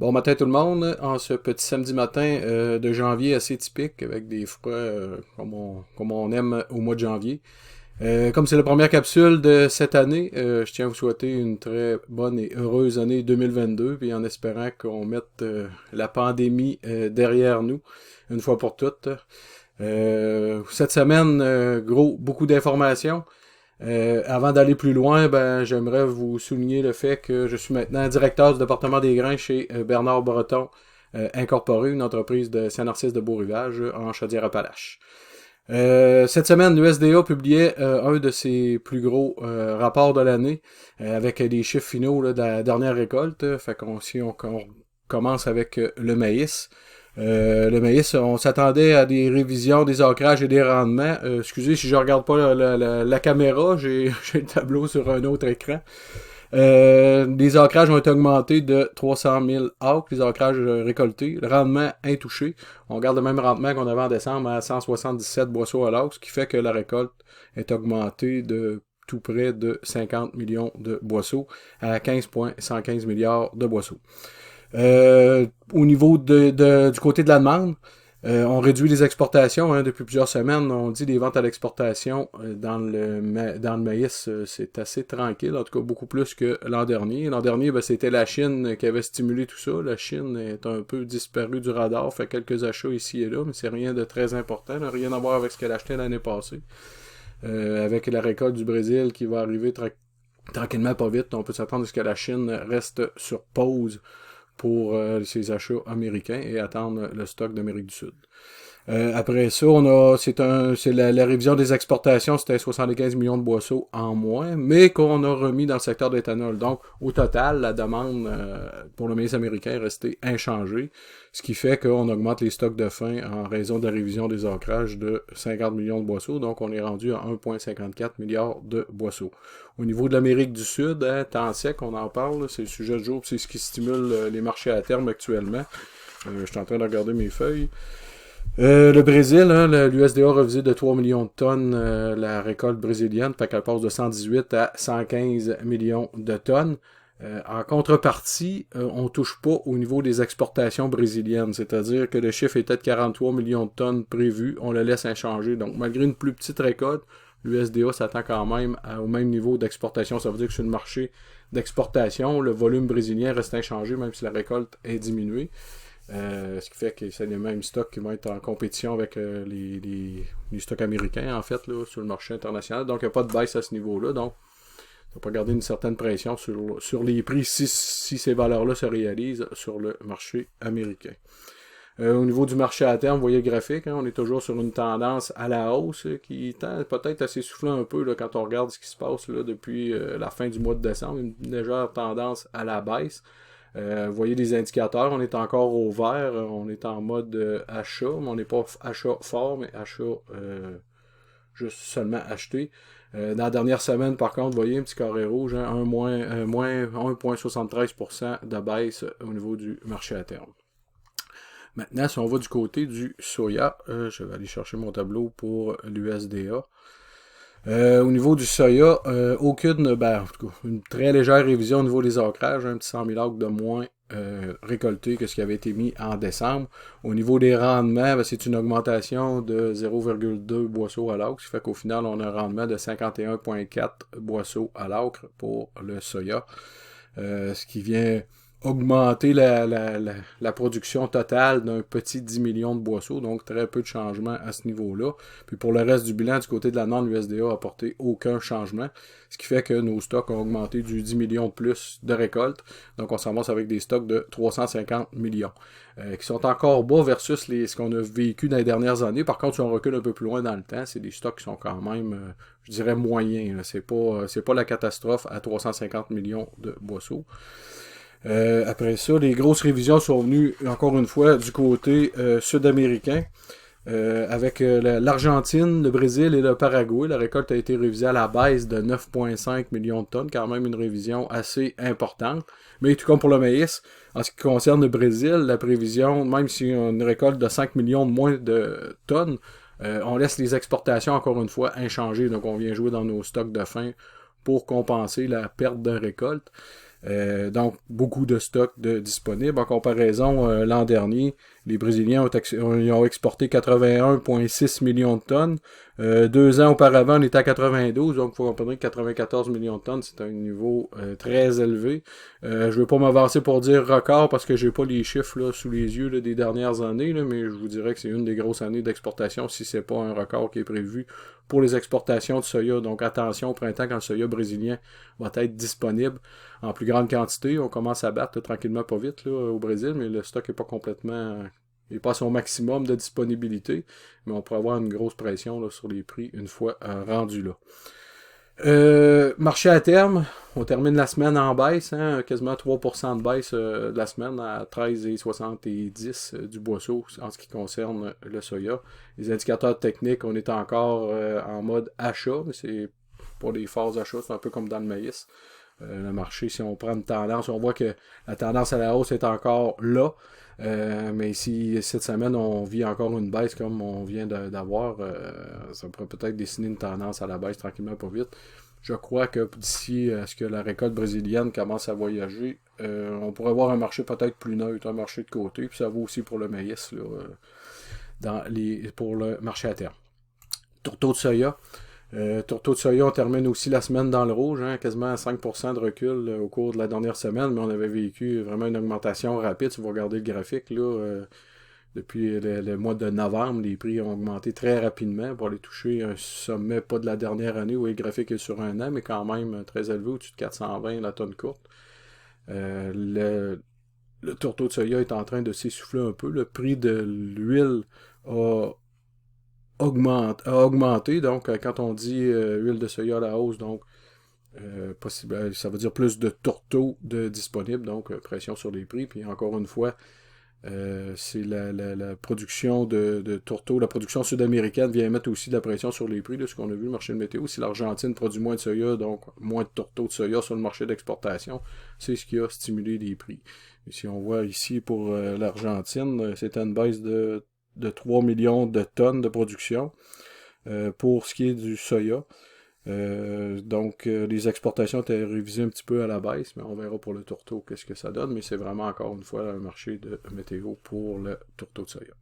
Bon matin tout le monde, en ce petit samedi matin de janvier assez typique avec des froids comme on aime au mois de janvier. Comme c'est la première capsule de cette année, je tiens à vous souhaiter une très bonne et heureuse année 2022, puis en espérant qu'on mette la pandémie derrière nous une fois pour toutes. Cette semaine, beaucoup d'informations. Avant d'aller plus loin, j'aimerais vous souligner le fait que je suis maintenant directeur du département des grains chez Bernard Breton Incorporé, une entreprise de Saint-Narcisse de Beau-Rivage en Chaudière-Appalaches. Cette semaine, l'USDA publiait un de ses plus gros rapports de l'année avec des chiffres finaux là, de la dernière récolte. Fait qu'on si on commence avec le maïs. Le maïs, on s'attendait à des révisions des ancrages et des rendements. Excusez si je regarde pas la caméra, j'ai le tableau sur un autre écran. Les ancrages ont été augmentés de 300 000 acres, les ancrages récoltés. Le rendement intouché. On garde le même rendement qu'on avait en décembre à 177 boisseaux à l'acre, ce qui fait que la récolte est augmentée de tout près de 50 millions de boisseaux à 15,115 milliards de boisseaux. Au niveau du côté de la demande, on réduit les exportations depuis plusieurs semaines. On dit les ventes à l'exportation dans le maïs, c'est assez tranquille, en tout cas beaucoup plus que l'an dernier. L'an dernier, c'était la Chine qui avait stimulé tout ça. La Chine est un peu disparue du radar, fait quelques achats ici et là, mais c'est rien de très important, là, rien à voir avec ce qu'elle achetait l'année passée. Avec la récolte du Brésil qui va arriver tranquillement pas vite, on peut s'attendre à ce que la Chine reste sur pause pour ses achats américains et attendre le stock d'Amérique du Sud. Après ça, c'est la révision des exportations, c'était 75 millions de boisseaux en moins, mais qu'on a remis dans le secteur d'éthanol. Donc, au total, la demande pour le maïs américain est restée inchangée, ce qui fait qu'on augmente les stocks de fin en raison de la révision des ancrages de 50 millions de boisseaux. Donc, on est rendu à 1,54 milliard de boisseaux. Au niveau de l'Amérique du Sud, temps sec, on en parle, c'est le sujet du jour, c'est ce qui stimule les marchés à terme actuellement. Je suis en train de regarder mes feuilles. Le Brésil, l'USDA a revisé de 3 millions de tonnes la récolte brésilienne, fait qu'elle passe de 118 à 115 millions de tonnes. En contrepartie, on touche pas au niveau des exportations brésiliennes, c'est-à-dire que le chiffre était de 43 millions de tonnes prévu, on le laisse inchangé. Donc malgré une plus petite récolte, l'USDA s'attend quand même au même niveau d'exportation. Ça veut dire que sur le marché d'exportation, le volume brésilien reste inchangé, même si la récolte est diminuée. Ce qui fait que c'est les mêmes stocks qui vont être en compétition avec les stocks américains, en fait, là, sur le marché international. Donc, il n'y a pas de baisse à ce niveau-là. Donc, on va garder une certaine pression sur les prix si ces valeurs-là se réalisent sur le marché américain. Au niveau du marché à terme, vous voyez le graphique, on est toujours sur une tendance à la hausse qui tend peut-être à s'essouffler un peu là, quand on regarde ce qui se passe là, depuis la fin du mois de décembre, une légère tendance à la baisse. Vous voyez les indicateurs, on est encore au vert, on est en mode achat, mais on n'est pas achat fort, mais achat juste seulement acheté. Dans la dernière semaine, par contre, vous voyez un petit carré rouge, moins 1,73% de baisse au niveau du marché à terme. Maintenant, si on va du côté du soya, je vais aller chercher mon tableau pour l'USDA. Au niveau du soya, en tout cas, une très légère révision au niveau des ancrages, un petit 100 000 acres de moins récoltés que ce qui avait été mis en décembre. Au niveau des rendements, c'est une augmentation de 0,2 boisseaux à l'acre, ce qui fait qu'au final, on a un rendement de 51,4 boisseaux à l'acre pour le soya, ce qui vient augmenter la production totale d'un petit 10 millions de boisseaux, donc très peu de changements à ce niveau-là. Puis pour le reste du bilan, du côté de la demande, l'USDA a apporté aucun changement, ce qui fait que nos stocks ont augmenté du 10 millions de plus de récoltes, donc on s'avance avec des stocks de 350 millions, qui sont encore bas versus ce qu'on a vécu dans les dernières années. Par contre, si on recule un peu plus loin dans le temps, c'est des stocks qui sont quand même, je dirais, moyens. Là. C'est pas la catastrophe à 350 millions de boisseaux. Après ça, les grosses révisions sont venues, encore une fois, du côté sud-américain, avec l'Argentine, le Brésil et le Paraguay. La récolte a été révisée à la baisse de 9,5 millions de tonnes, quand même une révision assez importante. Mais tout comme pour le maïs, en ce qui concerne le Brésil, la prévision, même si on a une récolte de 5 millions de moins de tonnes, on laisse les exportations, encore une fois, inchangées. Donc on vient jouer dans nos stocks de fin pour compenser la perte de récolte. Donc, beaucoup de stocks disponibles. En comparaison, l'an dernier, les Brésiliens ont exporté 81,6 millions de tonnes. 2 ans auparavant, on était à 92, donc il faut comprendre que 94 millions de tonnes, c'est un niveau très élevé. Je ne veux pas m'avancer pour dire record parce que j'ai pas les chiffres là, sous les yeux là, des dernières années, là, mais je vous dirais que c'est une des grosses années d'exportation si c'est pas un record qui est prévu pour les exportations de soya. Donc attention au printemps quand le soya brésilien va être disponible en plus grande quantité. On commence à battre là, tranquillement pas vite là, au Brésil, mais le stock n'est pas complètement... il n'est pas à son maximum de disponibilité, mais on pourrait avoir une grosse pression là, sur les prix une fois rendu là. Marché à terme, on termine la semaine en baisse, hein, quasiment 3% de baisse de la semaine à 13,70 du boisseau en ce qui concerne le soya. Les indicateurs techniques, on est encore en mode achat, mais c'est pas des forts achats, c'est un peu comme dans le maïs. Le marché, si on prend une tendance, on voit que la tendance à la hausse est encore là. Mais ici, cette semaine, on vit encore une baisse comme on vient d'avoir. Ça pourrait peut-être dessiner une tendance à la baisse tranquillement, pas vite. Je crois que d'ici à ce que la récolte brésilienne commence à voyager, on pourrait avoir un marché peut-être plus neutre, un marché de côté. Puis ça vaut aussi pour le maïs, là, pour le marché à terre. Tourteau de soya. Tourteau de soya, on termine aussi la semaine dans le rouge, hein, quasiment 5% de recul au cours de la dernière semaine, mais on avait vécu vraiment une augmentation rapide. Si vous regardez le graphique, là, depuis le mois de novembre, les prix ont augmenté très rapidement pour aller toucher un sommet, pas de la dernière année, où le graphique est sur un an, mais quand même très élevé, au-dessus de 420 la tonne courte. Le tourteau de soya est en train de s'essouffler un peu. Le prix de l'huile a augmenté. Donc, quand on dit huile de soya à la hausse, donc ça veut dire plus de tourteaux disponibles, donc pression sur les prix. Puis encore une fois, c'est la production de tourteaux, la production sud-américaine vient mettre aussi de la pression sur les prix, de ce qu'on a vu le marché de météo. Si l'Argentine produit moins de soya, donc moins de tourteaux de soya sur le marché d'exportation, c'est ce qui a stimulé les prix. Et si on voit ici pour l'Argentine, c'était une baisse de 3 millions de tonnes de production pour ce qui est du soya. Donc, les exportations étaient révisées un petit peu à la baisse, mais on verra pour le tourteau qu'est-ce que ça donne. Mais c'est vraiment encore une fois un marché de météo pour le tourteau de soya.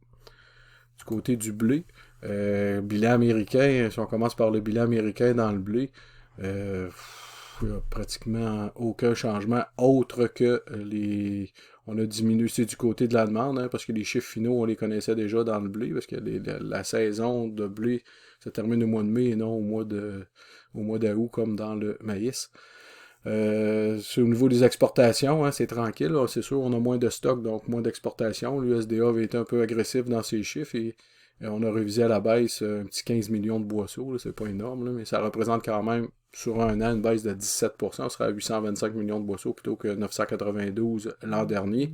Du côté du blé, bilan américain, si on commence par le bilan américain dans le blé, il n'y a pratiquement aucun changement autre que on a diminué, c'est du côté de la demande, hein, parce que les chiffres finaux, on les connaissait déjà dans le blé, parce que la saison de blé se termine au mois de mai et non au mois d'août comme dans le maïs. Au niveau des exportations, hein, c'est tranquille. Là, c'est sûr, on a moins de stock, donc moins d'exportations. L'USDA avait été un peu agressif dans ses chiffres et on a révisé à la baisse un petit 15 millions de boisseaux. C'est pas énorme, là, mais ça représente quand même sur un an une baisse de 17%. On sera à 825 millions de boisseaux plutôt que 992 l'an dernier.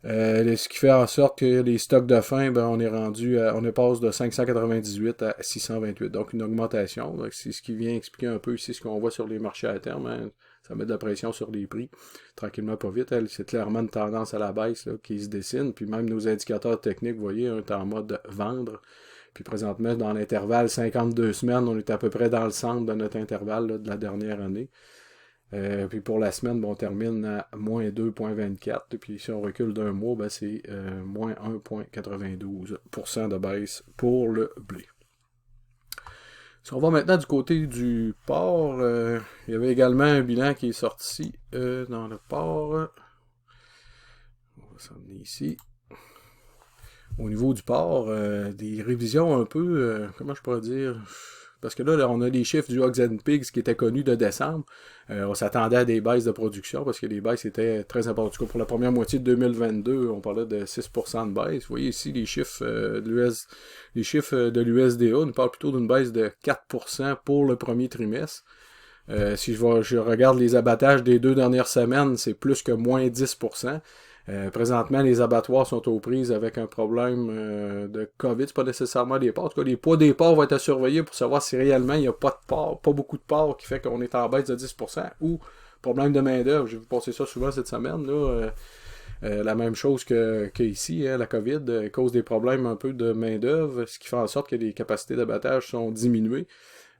Ce qui fait en sorte que les stocks de fin, ben, on est passe de 598 à 628. Donc une augmentation. Donc, c'est ce qui vient expliquer un peu ici ce qu'on voit sur les marchés à terme. Hein. Ça met de la pression sur les prix. Tranquillement, pas vite. C'est clairement une tendance à la baisse là, qui se dessine. Puis même nos indicateurs techniques, vous voyez, on est en mode vendre. Puis présentement, dans l'intervalle 52 semaines, on est à peu près dans le centre de notre intervalle là, de la dernière année. Puis pour la semaine, on termine à moins 2,24. Puis si on recule d'un mois, ben c'est moins 1,92% de baisse pour le blé. Si on va maintenant du côté du porc, il y avait également un bilan qui est sorti dans le porc. On va s'emmener ici. Au niveau du porc, des révisions un peu, comment je pourrais dire... Parce que là, on a les chiffres du Hogs and Pigs qui étaient connus de décembre. On s'attendait à des baisses de production parce que les baisses étaient très importantes. En tout cas, pour la première moitié de 2022, on parlait de 6% de baisse. Vous voyez ici les chiffres de l'USDA nous parlent plutôt d'une baisse de 4% pour le premier trimestre. Si je regarde les abattages des 2 dernières semaines, c'est plus que moins 10%. Présentement, les abattoirs sont aux prises avec un problème de COVID. C'est pas nécessairement des porcs. En tout cas, les poids des porcs vont être à surveiller pour savoir si réellement il n'y a pas de porc, pas beaucoup de porcs qui fait qu'on est en baisse de 10% ou problème de main-d'œuvre. J'ai vu passer ça souvent cette semaine. Là, la même chose qu'ici, hein, la COVID cause des problèmes un peu de main-d'œuvre, ce qui fait en sorte que les capacités d'abattage sont diminuées.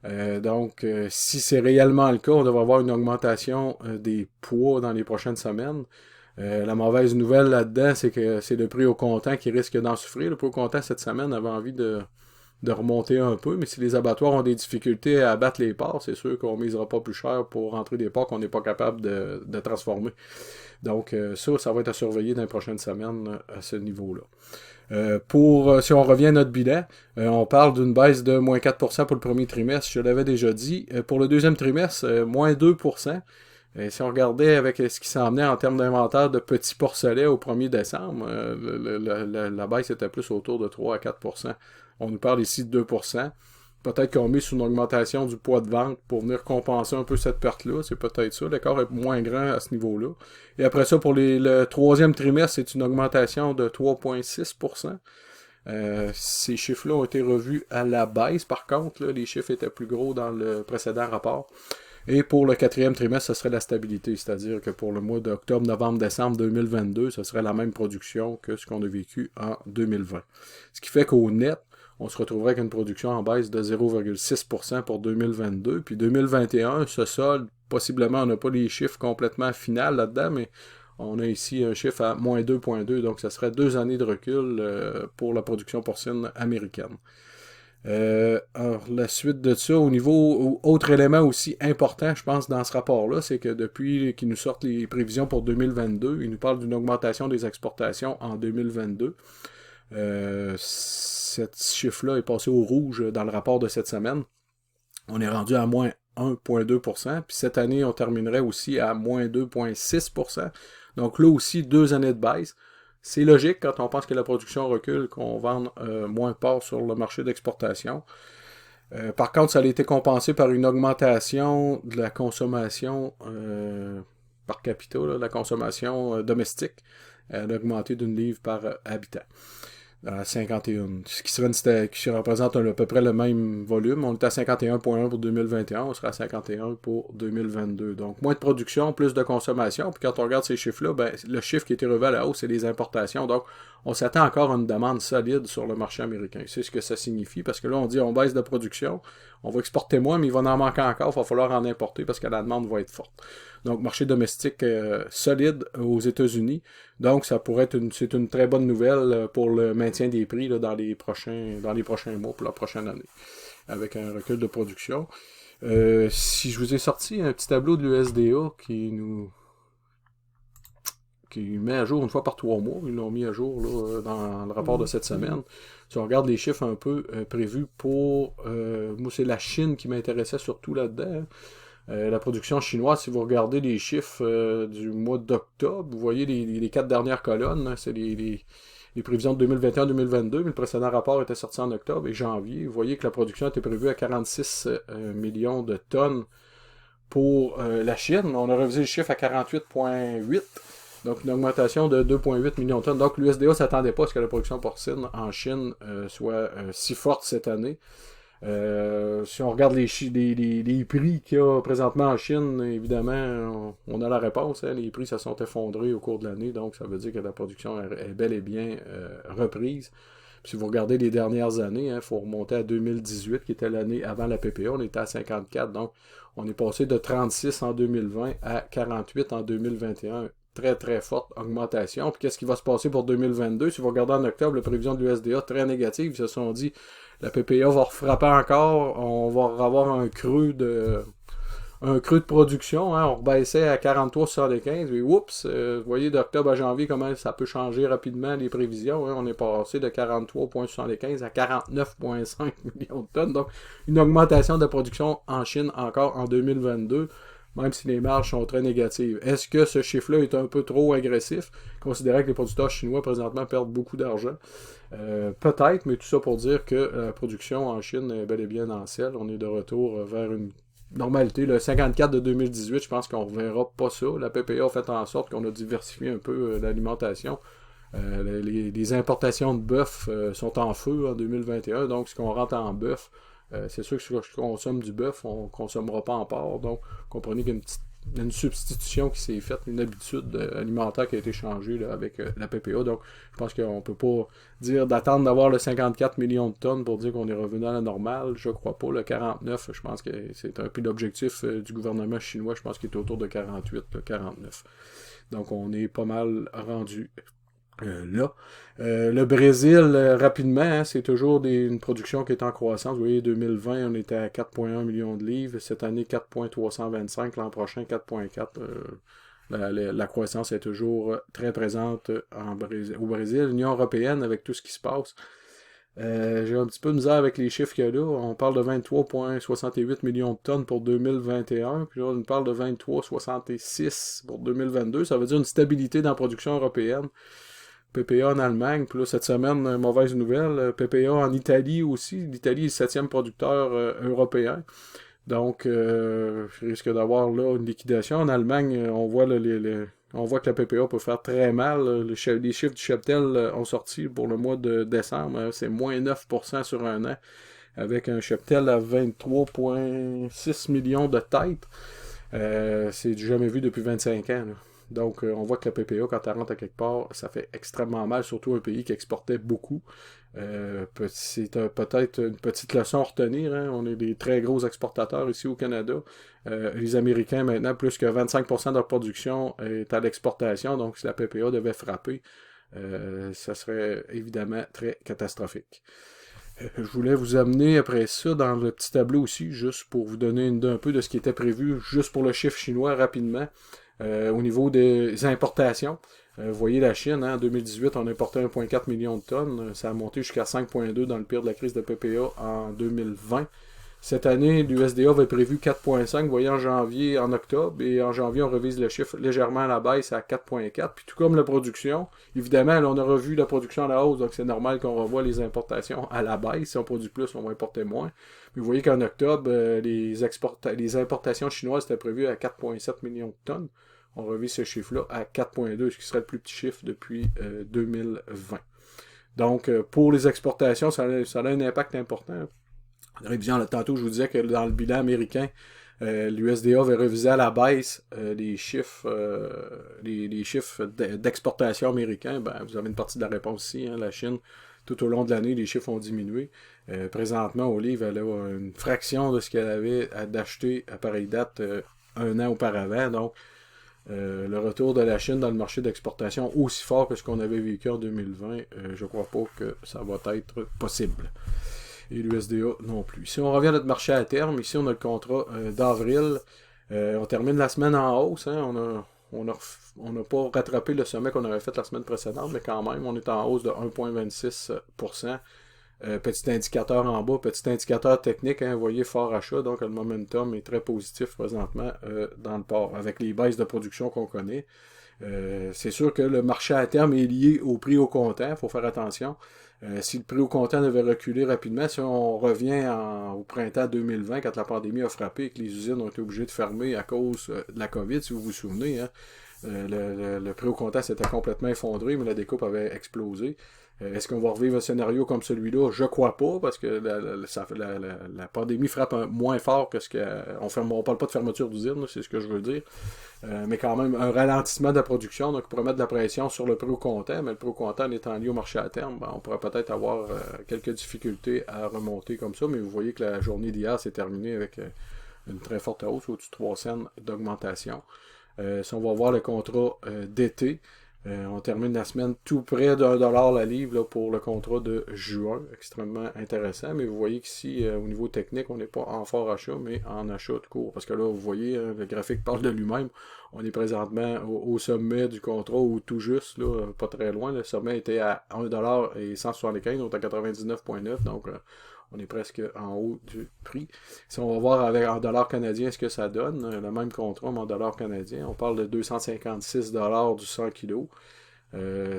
Donc, si c'est réellement le cas, on devrait avoir une augmentation des poids dans les prochaines semaines. La mauvaise nouvelle là-dedans, c'est que c'est le prix au comptant qui risque d'en souffrir. Le prix au comptant cette semaine avait envie de remonter un peu, mais si les abattoirs ont des difficultés à abattre les porcs, c'est sûr qu'on ne misera pas plus cher pour rentrer des porcs qu'on n'est pas capable de transformer. Donc ça va être à surveiller dans les prochaines semaines à ce niveau-là. Si on revient à notre bilan, on parle d'une baisse de moins 4% pour le premier trimestre, je l'avais déjà dit. Pour le deuxième trimestre, moins 2%. Et si on regardait avec ce qui s'en venait en termes d'inventaire de petits porcelets au 1er décembre, la baisse était plus autour de 3 à 4%. On nous parle ici de 2%. Peut-être qu'on met sur une augmentation du poids de vente pour venir compenser un peu cette perte-là. C'est peut-être ça. L'écart est moins grand à ce niveau-là. Et après ça, pour le troisième trimestre, c'est une augmentation de 3,6%. Ces chiffres-là ont été revus à la baisse. Par contre, là, les chiffres étaient plus gros dans le précédent rapport. Et pour le quatrième trimestre, ce serait la stabilité. C'est-à-dire que pour le mois d'octobre, novembre, décembre 2022, ce serait la même production que ce qu'on a vécu en 2020. Ce qui fait qu'au net, on se retrouverait avec une production en baisse de 0,6% pour 2022. Puis 2021, ce solde, possiblement, on n'a pas les chiffres complètement finaux là-dedans, mais on a ici un chiffre à moins 2,2. Donc, ce serait 2 années de recul pour la production porcine américaine. Alors, la suite de ça, au niveau, autre élément aussi important, je pense, dans ce rapport-là, c'est que depuis qu'ils nous sortent les prévisions pour 2022, ils nous parlent d'une augmentation des exportations en 2022. Ce chiffre-là est passé au rouge dans le rapport de cette semaine. On est rendu à moins 1,2%. Puis cette année, on terminerait aussi à moins 2,6%. Donc là aussi, 2 années de baisse. C'est logique quand on pense que la production recule, qu'on vende moins de porc sur le marché d'exportation. Par contre, ça a été compensé par une augmentation de la consommation par capita, là, la consommation domestique. Elle a augmenté d'une livre par habitant. À 51. Ce qui représente à peu près le même volume. On est à 51,1 pour 2021, on sera à 51 pour 2022. Donc, moins de production, plus de consommation. Puis quand on regarde ces chiffres-là, ben, le chiffre qui a été revu à la hausse, c'est les importations. Donc, on s'attend encore à une demande solide sur le marché américain. C'est ce que ça signifie, parce que là, on dit on baisse de production, on va exporter moins, mais il va en manquer encore, il va falloir en importer parce que la demande va être forte. Donc, marché domestique solide aux États-Unis. Donc, c'est une très bonne nouvelle pour le maintien des prix là, dans les prochains mois, pour la prochaine année, avec un recul de production. Si je vous ai sorti un petit tableau de l'USDA qui met à jour une fois par 3 mois. Ils l'ont mis à jour là, dans le rapport de cette semaine. Si on regarde les chiffres un peu prévus pour... moi, c'est la Chine qui m'intéressait surtout là-dedans. La production chinoise, si vous regardez les chiffres du mois d'octobre, vous voyez les 4 dernières colonnes, hein, c'est les prévisions de 2021-2022, mais le précédent rapport était sorti en octobre et janvier. Vous voyez que la production était prévue à 46 millions de tonnes pour la Chine. On a revisé le chiffre à 48,8. Donc, une augmentation de 2,8 millions de tonnes. Donc, l'USDA ne s'attendait pas à ce que la production porcine en Chine soit si forte cette année. Si on regarde les prix qu'il y a présentement en Chine, évidemment, on a la réponse. Hein, les prix se sont effondrés au cours de l'année. Donc, ça veut dire que la production est bel et bien reprise. Puis, si vous regardez les dernières années, il faut remonter à 2018, qui était l'année avant la PPA. On était à 54. Donc, on est passé de 36 en 2020 à 48 en 2021. Très, très forte augmentation. Puis qu'est-ce qui va se passer pour 2022? Si vous regardez en octobre, la prévision de l'USDA, très négative. Ils se sont dit, la PPA va frapper encore. On va avoir un creux de production. Hein. On rebaissait à 43,75. Et oups, vous voyez d'octobre à janvier comment ça peut changer rapidement les prévisions. Hein. On est passé de 43,75 à 49,5 millions de tonnes. Donc, une augmentation de production en Chine encore en 2022. Même si les marges sont très négatives. Est-ce que ce chiffre-là est un peu trop agressif, considérant que les producteurs chinois présentement perdent beaucoup d'argent? Peut-être, mais tout ça pour dire que la production en Chine est bel et bien en selle. On est de retour vers une normalité. Le 54 de 2018, je pense qu'on ne reverra pas ça. La PPA a fait en sorte qu'on a diversifié un peu l'alimentation. Les importations de bœuf sont en feu en 2021, donc ce qu'on rentre en bœuf, c'est sûr que si je consomme du bœuf, on ne consommera pas en porc. Donc, comprenez qu'il y a une substitution qui s'est faite, une habitude alimentaire qui a été changée là, avec la PPA. Donc, je pense qu'on ne peut pas dire d'attendre d'avoir le 54 millions de tonnes pour dire qu'on est revenu à la normale. Je crois pas. Le 49, je pense que c'est un peu l'objectif du gouvernement chinois. Je pense qu'il est autour de 48, 49. Donc, on est pas mal rendu là. Le Brésil, rapidement, hein, c'est toujours une production qui est en croissance. Vous voyez, 2020, on était à 4,1 millions de livres. Cette année, 4,325. L'an prochain, 4,4. La croissance est toujours très présente au Brésil. L'Union européenne, avec tout ce qui se passe, j'ai un petit peu de misère avec les chiffres qu'il y a là. On parle de 23,68 millions de tonnes pour 2021, puis là, on parle de 23,66 pour 2022. Ça veut dire une stabilité dans la production européenne. PPA en Allemagne, puis là, cette semaine, mauvaise nouvelle, PPA en Italie aussi. L'Italie est le 7e producteur européen. Donc, je risque d'avoir là une liquidation. En Allemagne, on voit on voit que la PPA peut faire très mal. Les chiffres du cheptel ont sorti pour le mois de décembre. C'est moins 9% sur un an, avec un cheptel à 23,6 millions de têtes. C'est du jamais vu depuis 25 ans. Là. Donc, on voit que la PPA, quand elle rentre à quelque part, ça fait extrêmement mal, surtout un pays qui exportait beaucoup. C'est peut-être une petite leçon à retenir. Hein. On est des très gros exportateurs ici au Canada. Les Américains, maintenant, plus que 25% de leur production est à l'exportation. Donc, si la PPA devait frapper, ça serait évidemment très catastrophique. Je voulais vous amener après ça dans le petit tableau aussi, juste pour vous donner un peu de ce qui était prévu, juste pour le chiffre chinois rapidement. Au niveau des importations, vous voyez la Chine, hein, en 2018, on importait 1,4 million de tonnes. Ça a monté jusqu'à 5,2 dans le pire de la crise de PPA en 2020. Cette année, l'USDA avait prévu 4,5, vous voyez, en octobre, et en janvier, on revise le chiffre légèrement à la baisse à 4,4. Puis tout comme la production, évidemment, là, on a revu la production à la hausse, donc c'est normal qu'on revoie les importations à la baisse. Si on produit plus, on va importer moins. Mais vous voyez qu'en octobre, les importations chinoises étaient prévues à 4,7 millions de tonnes. On revise ce chiffre-là à 4,2, ce qui serait le plus petit chiffre depuis 2020. Donc, pour les exportations, ça a un impact important. Révision, là, tantôt, je vous disais que dans le bilan américain, l'USDA avait révisé à la baisse les chiffres d'exportation américains. Ben, vous avez une partie de la réponse ici. Hein, la Chine, tout au long de l'année, les chiffres ont diminué. Présentement, Olive, elle a une fraction de ce qu'elle avait d'acheter à pareille date un an auparavant. Donc, le retour de la Chine dans le marché d'exportation aussi fort que ce qu'on avait vécu en 2020, je crois pas que ça va être possible. Et l'USDA non plus. Si on revient à notre marché à terme, ici on a le contrat d'avril. On termine la semaine en hausse. Hein. On n'a pas rattrapé le sommet qu'on avait fait la semaine précédente, mais quand même, on est en hausse de 1,26%. Petit indicateur en bas, petit indicateur technique, hein, vous voyez, fort achat, donc le momentum est très positif présentement dans le port, avec les baisses de production qu'on connaît. C'est sûr que le marché à terme est lié au prix au comptant, il faut faire attention. Si le prix au comptant devait reculer rapidement, si on revient au printemps 2020, quand la pandémie a frappé et que les usines ont été obligées de fermer à cause de la COVID, si vous vous souvenez, hein, le prix au comptant s'était complètement effondré, mais la découpe avait explosé. Est-ce qu'on va revivre un scénario comme celui-là? Je crois pas, parce que la pandémie frappe moins fort que ce que... On parle pas de fermeture d'usine, c'est ce que je veux dire. Mais quand même, un ralentissement de la production, donc on pourrait mettre de la pression sur le prix au comptant, mais le prix au comptant en étant lié au marché à terme, ben, on pourrait peut-être avoir quelques difficultés à remonter comme ça, mais vous voyez que la journée d'hier s'est terminée avec une très forte hausse, au-dessus de 3 cents d'augmentation. Si on va voir le contrat d'été, on termine la semaine tout près d'1$ la livre là, pour le contrat de juin. Extrêmement intéressant. Mais vous voyez qu'ici, au niveau technique, on n'est pas en fort achat, mais en achat de court. Parce que là, vous voyez, le graphique parle de lui-même. On est présentement au sommet du contrat, ou tout juste, là, pas très loin. Le sommet était à 1,175$, on est à 99,9$. Donc, on est presque en haut du prix. Si on va voir avec en dollars canadiens ce que ça donne, le même contrat, mais en dollars canadiens, on parle de 256$ du 100 kg.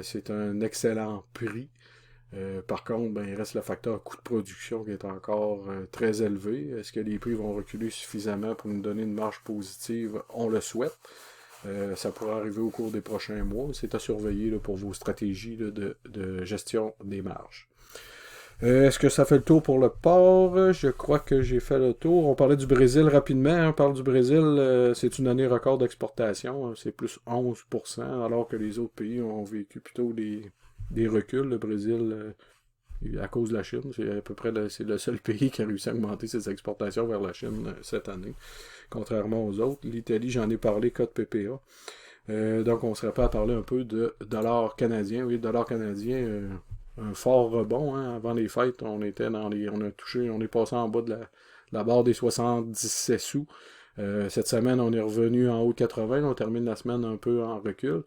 C'est un excellent prix. Par contre, ben, il reste le facteur coût de production qui est encore très élevé. Est-ce que les prix vont reculer suffisamment pour nous donner une marge positive? On le souhaite. Ça pourra arriver au cours des prochains mois. C'est à surveiller là, pour vos stratégies là, de gestion des marges. Est-ce que ça fait le tour pour le port? Je crois que j'ai fait le tour. On parlait du Brésil rapidement, hein. On parle du Brésil, c'est une année record d'exportation, hein. C'est plus 11%, alors que les autres pays ont vécu plutôt des reculs. Le Brésil, à cause de la Chine, c'est à peu près c'est le seul pays qui a réussi à augmenter ses exportations vers la Chine cette année, contrairement aux autres. L'Italie, j'en ai parlé, code PPA. Donc, on serait pas à parler un peu de dollar canadien. Oui, dollar canadien, un fort rebond. Hein. Avant les fêtes, on était dans les. On a touché, on est passé en bas de la barre des 77 sous. Cette semaine, on est revenu en haut de 80. On termine la semaine un peu en recul.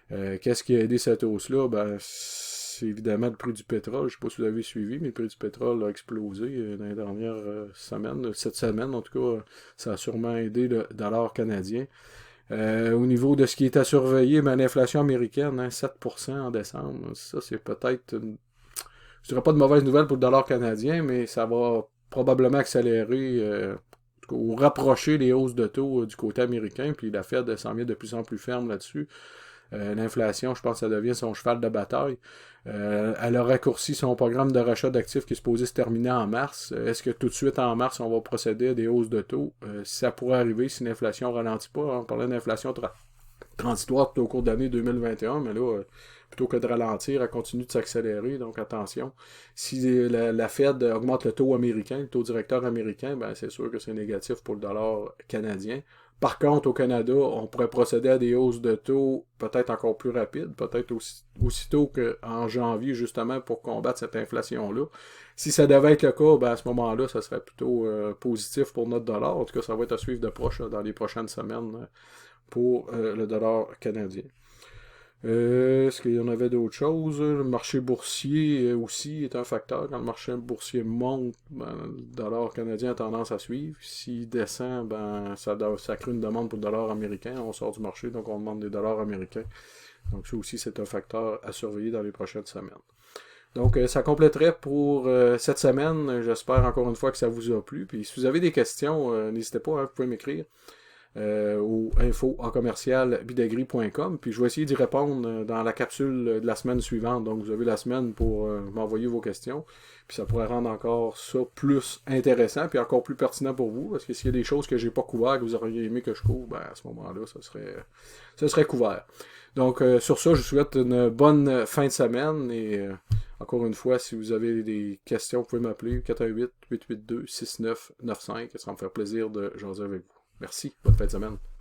Qu'est-ce qui a aidé cette hausse-là? Ben, c'est évidemment le prix du pétrole. Je ne sais pas si vous avez suivi, mais le prix du pétrole a explosé dans les dernières semaines. Cette semaine, en tout cas, ça a sûrement aidé le dollar canadien. Au niveau de ce qui est à surveiller, ben, l'inflation américaine, hein, 7% en décembre, ça c'est peut-être, je dirais pas de mauvaise nouvelle pour le dollar canadien, mais ça va probablement accélérer ou rapprocher les hausses de taux du côté américain, puis la Fed s'en vient de plus en plus ferme là-dessus. L'inflation, je pense que ça devient son cheval de bataille. Elle a raccourci son programme de rachat d'actifs qui est supposé se terminer en mars. Est-ce que tout de suite en mars, on va procéder à des hausses de taux? Ça pourrait arriver si l'inflation ne ralentit pas. On parlait d'inflation transitoire tout au cours de l'année 2021, mais là, plutôt que de ralentir, elle continue de s'accélérer. Donc attention. Si la Fed augmente le taux américain, le taux directeur américain, ben, c'est sûr que c'est négatif pour le dollar canadien. Par contre, au Canada, on pourrait procéder à des hausses de taux peut-être encore plus rapides, peut-être aussitôt qu'en janvier, justement, pour combattre cette inflation-là. Si ça devait être le cas, ben à ce moment-là, ça serait plutôt positif pour notre dollar. En tout cas, ça va être à suivre de proche là, dans les prochaines semaines pour le dollar canadien. Est-ce qu'il y en avait d'autres choses? Le marché boursier aussi est un facteur. Quand le marché boursier monte, ben, le dollar canadien a tendance à suivre. S'il descend, ben, ça crée une demande pour le dollar américain. On sort du marché, donc on demande des dollars américains. Donc ça aussi, c'est un facteur à surveiller dans les prochaines semaines. Donc, ça compléterait pour cette semaine. J'espère encore une fois que ça vous a plu. Puis si vous avez des questions, n'hésitez pas, hein, vous pouvez m'écrire au info@bidagri.com. Puis je vais essayer d'y répondre dans la capsule de la semaine suivante. Donc vous avez la semaine pour m'envoyer vos questions. Puis ça pourrait rendre encore ça plus intéressant puis encore plus pertinent pour vous. Parce que s'il y a des choses que j'ai pas couvertes, que vous auriez aimé que je couvre, ben à ce moment-là, ça serait couvert. Donc sur ça, je vous souhaite une bonne fin de semaine et encore une fois, si vous avez des questions, vous pouvez m'appeler 418-882-6995. Ça va me faire plaisir de jaser avec vous. Merci, bonne fin de semaine.